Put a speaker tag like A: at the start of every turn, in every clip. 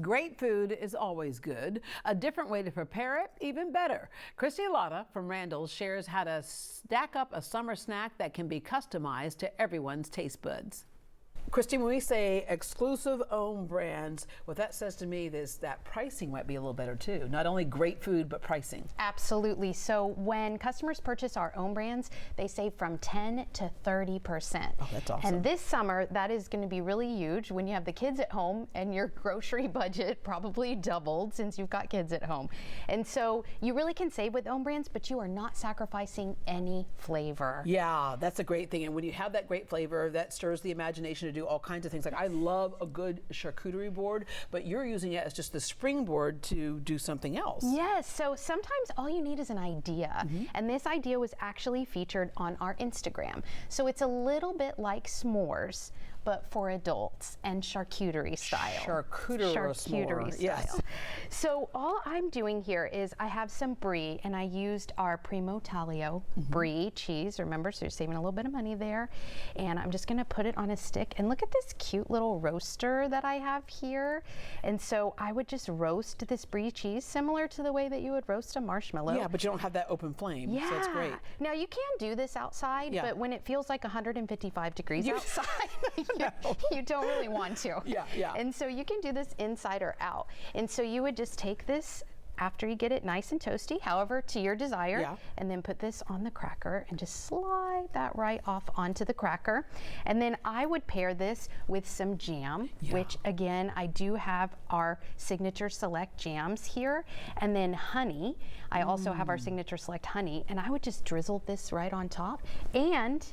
A: Great food is always good. A different way to prepare it, even better. Christy Lotta from Randalls shares how to stack up a summer snack that can be customized to everyone's taste buds. Christy, when we say exclusive own brands, what that says to me is that pricing might be a little better too. Not only great food, but pricing.
B: Absolutely. So when customers purchase our own brands, they save from 10 to 30%.
A: Oh, that's awesome.
B: And this summer, that is going to be really huge when you have the kids at home and your grocery budget probably doubled since you've got kids at home. And so you really can save with own brands, but you are not sacrificing any flavor.
A: Yeah, that's a great thing. And when you have that great flavor, that stirs the imagination to do all kinds of things. Like I love a good charcuterie board, but you're using it as just the springboard to do something else.
B: Yes, so sometimes all you need is an idea. And this idea was actually featured on our Instagram. So it's a little bit like s'mores, but for adults and charcuterie style.
A: Charcuterie style. Yes.
B: So all I'm doing here is I have some brie, and I used our Primo Taglio brie cheese. Remember, so you're saving a little bit of money there. And I'm just going to put it on a stick. And look at this cute little roaster that I have here. And so I would just roast this brie cheese similar to the way that you would roast a marshmallow.
A: Yeah, but you don't have that open flame.
B: Yeah.
A: So it's great.
B: Now you can do this outside, but when it feels like 155 degrees outside, you don't really want to.
A: Yeah.
B: And so you can do this inside or out. And so you would just take this after you get it nice and toasty, however, to your desire, and then put this on the cracker and just slide that right off onto the cracker. And then I would pair this with some jam, which again, I do have our Signature Select jams here, and then honey. I also have our Signature Select honey, and I would just drizzle this right on top. And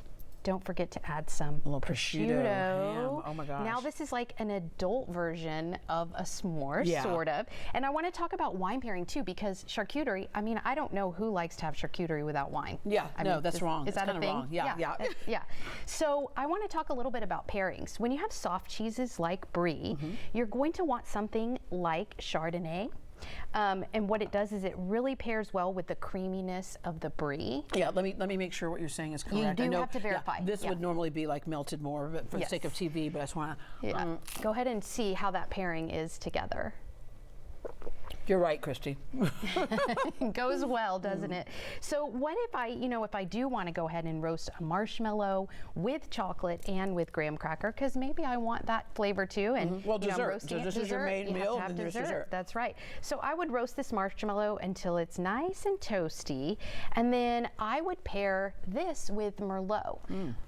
B: don't forget to add some prosciutto.
A: Ham. Oh my gosh.
B: Now this is like an adult version of a s'more, sort of. And I want to talk about wine pairing too, because charcuterie, I mean, I don't know who likes to have charcuterie without wine.
A: I mean, that's wrong.
B: Is that a thing?
A: Wrong. Yeah.
B: So I want to talk a little bit about pairings. When you have soft cheeses like brie, you're going to want something like Chardonnay. And what it does is it really pairs well with the creaminess of the brie.
A: Yeah, let me make sure what you're saying is correct.
B: You do have to verify.
A: This would normally be like melted more, but for the sake of TV, but I just want to...
B: Go ahead and see how that pairing is together.
A: You're right, Christy.
B: Goes well, doesn't it? So what if I do want to go ahead and roast a marshmallow with chocolate and with graham cracker, because maybe I want that flavor too. And
A: well, dessert.
B: Roasting
A: so this is your main meal,
B: and
A: there's dessert.
B: That's right. So I would roast this marshmallow until it's nice and toasty, and then I would pair this with Merlot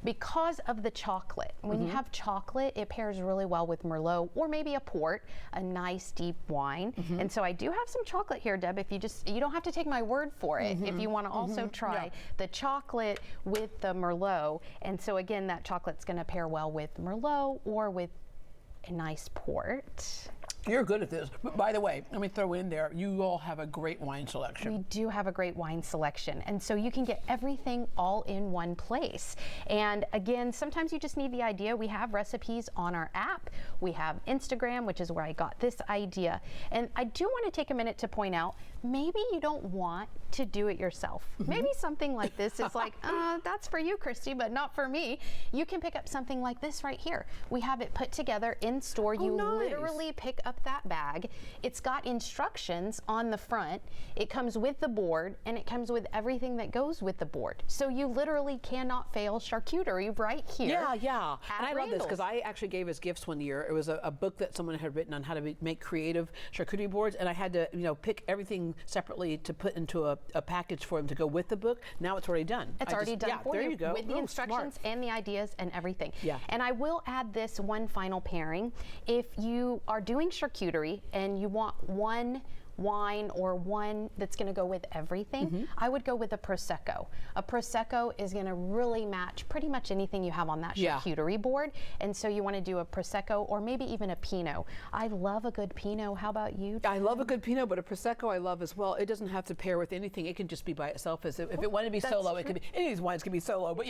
B: because of the chocolate. When you have chocolate, it pairs really well with Merlot or maybe a port, a nice deep wine. And so I do have some chocolate here, Deb. If you don't have to take my word for it. If you want to also try the chocolate with the Merlot. And so again, that chocolate's going to pair well with Merlot or with a nice port.
A: You're good at this. But by the way, let me throw in there, you all have a great wine selection.
B: We do have a great wine selection. And so you can get everything all in one place. And again, sometimes you just need the idea. We have recipes on our app. We have Instagram, which is where I got this idea. And I do want to take a minute to point out, maybe you don't want to do it yourself. Maybe something like this is like, that's for you, Christy, but not for me. You can pick up something like this right here. We have it put together in store. You literally pick up that bag. It's got instructions on the front. It comes with the board, and it comes with everything that goes with the board. So you literally cannot fail charcuterie right here.
A: Yeah. And I love this because I actually gave as gifts one year. It was a book that someone had written on how to make creative charcuterie boards, and I had to pick everything separately to put into a package for them to go with the book. Now it's already done.
B: It's already done for you.
A: There you go.
B: With the instructions and the ideas and everything.
A: Yeah.
B: And I will add this one final pairing. If you are doing charcuterie and you want one wine or one that's going to go with everything, I would go with a Prosecco. A Prosecco is going to really match pretty much anything you have on that charcuterie board. And so you want to do a Prosecco or maybe even a Pinot. I love a good Pinot. How about you, Jen?
A: I love a good Pinot, but a Prosecco I love as well. It doesn't have to pair with anything. It can just be by itself. If it wanted to be solo, true. It could be, any of these wines can be solo, but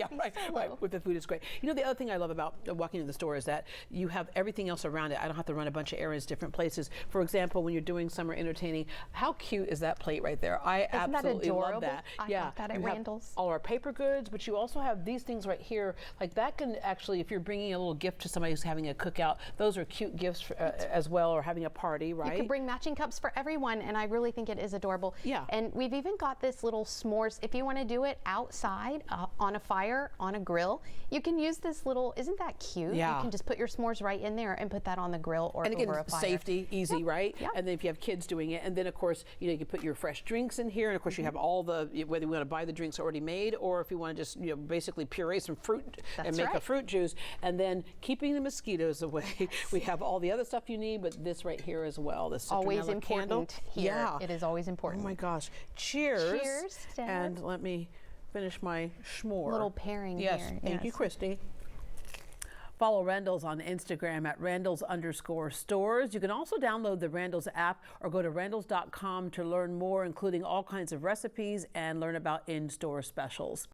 A: right, with the food is great. The other thing I love about walking in the store is that you have everything else around it. I don't have to run a bunch of errands different places. For example, when you're doing summer entertaining Annie, how cute is that plate right there? I
B: Isn't that
A: absolutely love
B: adorable?
A: that.
B: I
A: Yeah,
B: got that at
A: you have
B: Randalls.
A: all our paper goods, but you also have these things right here. Like that can actually, if you're bringing a little gift to somebody who's having a cookout, those are cute gifts for, as well, or having a party, right?
B: You could bring matching cups for everyone, and I really think it is adorable.
A: Yeah.
B: And we've even got this little s'mores. If you want to do it outside on a fire, on a grill, you can use this little, isn't that cute?
A: Yeah.
B: You can just put your s'mores right in there and put that on the grill or
A: And again,
B: over a fire.
A: safety, easy, right?
B: Yep.
A: And then if you have kids doing it, and then of course, you know, you can put your fresh drinks in here, and of course you have all the, whether you want to buy the drinks already made, or if you want to just, you know, basically puree some fruit and
B: That's
A: make a
B: right.
A: fruit juice, and then keeping the mosquitoes away. We have all the other stuff you need, but this right here as well, the
B: Always
A: citronella candle.
B: important here.
A: Yeah.
B: It is always important.
A: Oh my gosh. Cheers.
B: Cheers, Dad.
A: And let me finish my s'more.
B: Little pairing
A: yes.
B: here,
A: Thank you,
B: yes.
A: Christy. Follow Randalls on Instagram at Randalls_stores. You can also download the Randalls app or go to Randalls.com to learn more, including all kinds of recipes and learn about in-store specials.